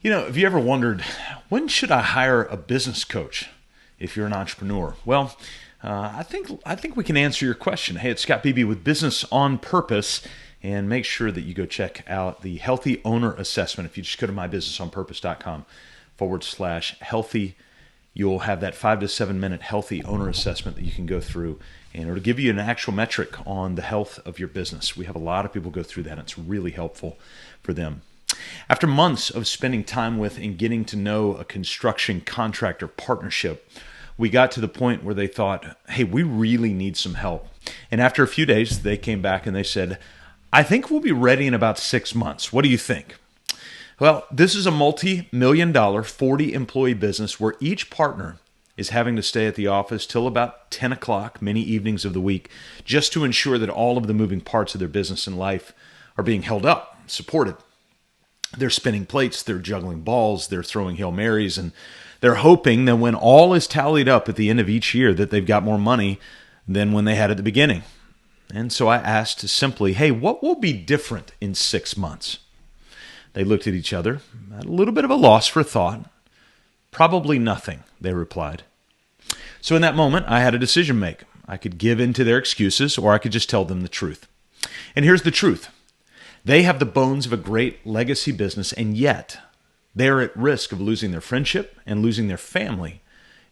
Have you ever wondered, when should I hire a business coach if you're an entrepreneur? Well, I think we can answer your question. Hey, it's Scott Beebe with Business on Purpose, and make sure that you go check out the Healthy Owner Assessment. If you just go to mybusinessonpurpose.com/healthy, you'll have that 5 to 7 minute Healthy Owner Assessment that you can go through, and it'll give you an actual metric on the health of your business. We have a lot of people go through that, and it's really helpful for them. After months of spending time with and getting to know a construction contractor partnership, we got to the point where they thought, hey, we really need some help. And after a few days, they came back and they said, I think we'll be ready in about 6 months. What do you think? Well, this is a multi-million-dollar, 40-employee business where each partner is having to stay at the office till about 10 o'clock many evenings of the week just to ensure that all of the moving parts of their business and life are being held up, supported. They're spinning plates, they're juggling balls, they're throwing Hail Marys, and they're hoping that when all is tallied up at the end of each year that they've got more money than when they had at the beginning. And so I asked simply, hey, what will be different in 6 months? They looked at each other, at a little bit of a loss for thought. Probably nothing, they replied. So in that moment, I had a decision to make. I could give in to their excuses, or I could just tell them the truth. And here's the truth. They have the bones of a great legacy business, and yet they are at risk of losing their friendship and losing their family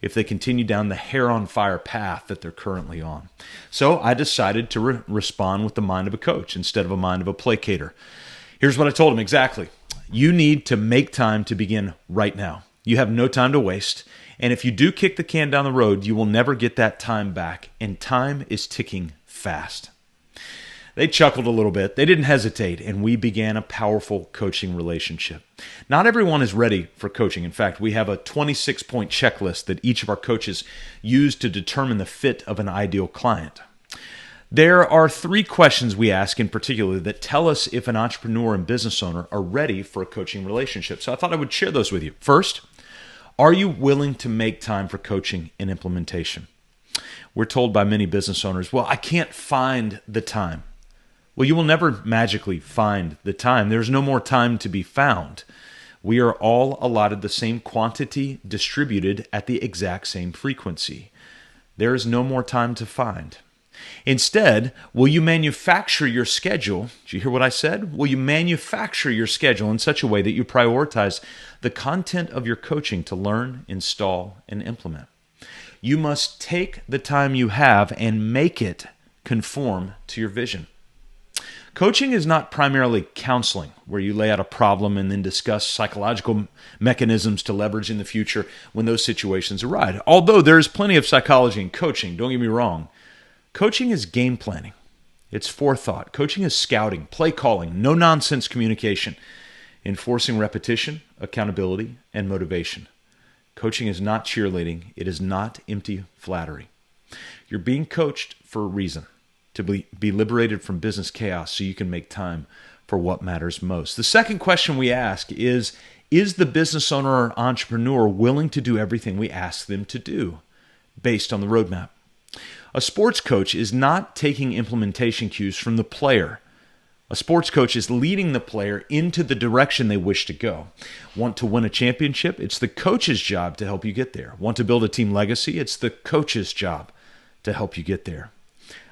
if they continue down the hair-on-fire path that they're currently on. So I decided to respond with the mind of a coach instead of a mind of a placater. Here's what I told them exactly. You need to make time to begin right now. You have no time to waste, and if you do kick the can down the road, you will never get that time back, and time is ticking fast. They chuckled a little bit. They didn't hesitate, and we began a powerful coaching relationship. Not everyone is ready for coaching. In fact, we have a 26-point checklist that each of our coaches use to determine the fit of an ideal client. There are 3 questions we ask in particular that tell us if an entrepreneur and business owner are ready for a coaching relationship. So I thought I would share those with you. First, are you willing to make time for coaching and implementation? We're told by many business owners, well, I can't find the time. Well, you will never magically find the time. There's no more time to be found. We are all allotted the same quantity distributed at the exact same frequency. There is no more time to find. Instead, will you manufacture your schedule? Did you hear what I said? Will you manufacture your schedule in such a way that you prioritize the content of your coaching to learn, install, and implement? You must take the time you have and make it conform to your vision. Coaching is not primarily counseling, where you lay out a problem and then discuss psychological mechanisms to leverage in the future when those situations arise. Although there is plenty of psychology in coaching, don't get me wrong. Coaching is game planning. It's forethought. Coaching is scouting, play calling, no-nonsense communication, enforcing repetition, accountability, and motivation. Coaching is not cheerleading. It is not empty flattery. You're being coached for a reason. To be liberated from business chaos so you can make time for what matters most. The second question we ask is the business owner or entrepreneur willing to do everything we ask them to do based on the roadmap? A sports coach is not taking implementation cues from the player. A sports coach is leading the player into the direction they wish to go. Want to win a championship? It's the coach's job to help you get there. Want to build a team legacy? It's the coach's job to help you get there.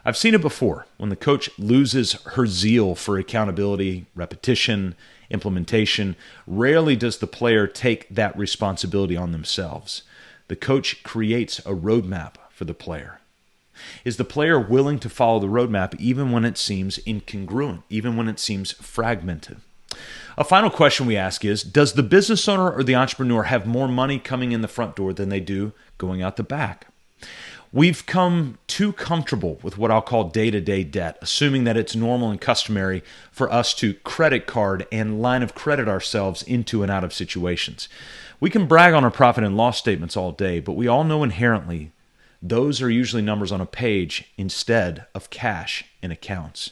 I've seen it before when the coach loses her zeal for accountability, repetition, implementation. Rarely does the player take that responsibility on themselves. The coach creates a roadmap for the player. Is the player willing to follow the roadmap even when it seems incongruent, even when it seems fragmented? A final question we ask is, does the business owner or the entrepreneur have more money coming in the front door than they do going out the back? We've come too comfortable with what I'll call day-to-day debt, assuming that it's normal and customary for us to credit card and line of credit ourselves into and out of situations. We can brag on our profit and loss statements all day, but we all know inherently those are usually numbers on a page instead of cash in accounts.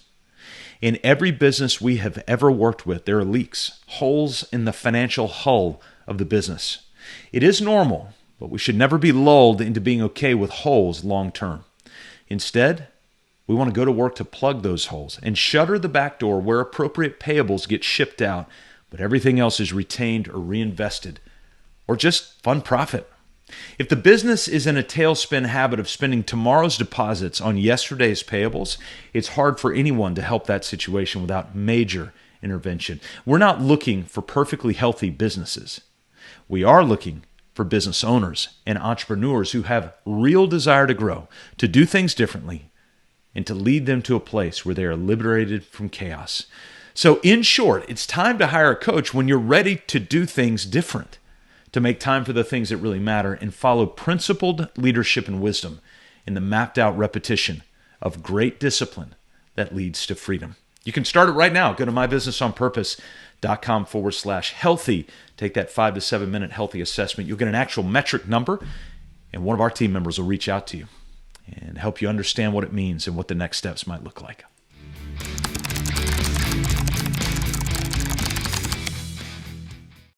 In every business we have ever worked with, there are leaks, holes in the financial hull of the business. It is normal, but we should never be lulled into being okay with holes long term. Instead, we want to go to work to plug those holes and shutter the back door where appropriate payables get shipped out but everything else is retained or reinvested or just fund profit. If the business is in a tailspin habit of spending tomorrow's deposits on yesterday's payables, it's hard for anyone to help that situation without major intervention. We're not looking for perfectly healthy businesses. We are looking for business owners and entrepreneurs who have real desire to grow, to do things differently, and to lead them to a place where they are liberated from chaos. So in short, it's time to hire a coach when you're ready to do things different, to make time for the things that really matter and follow principled leadership and wisdom in the mapped out repetition of great discipline that leads to freedom. You can start it right now. Go to mybusinessonpurpose.com/healthy. Take that 5 to 7 minute healthy assessment. You'll get an actual metric number, and one of our team members will reach out to you and help you understand what it means and what the next steps might look like.